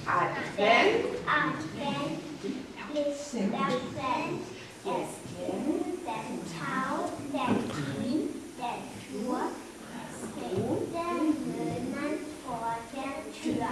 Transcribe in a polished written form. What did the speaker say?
Advent. Advent ist der Fan. Es gibt den Tau, den Grün, den Flur, es gibt den Möhnen vor der Tür.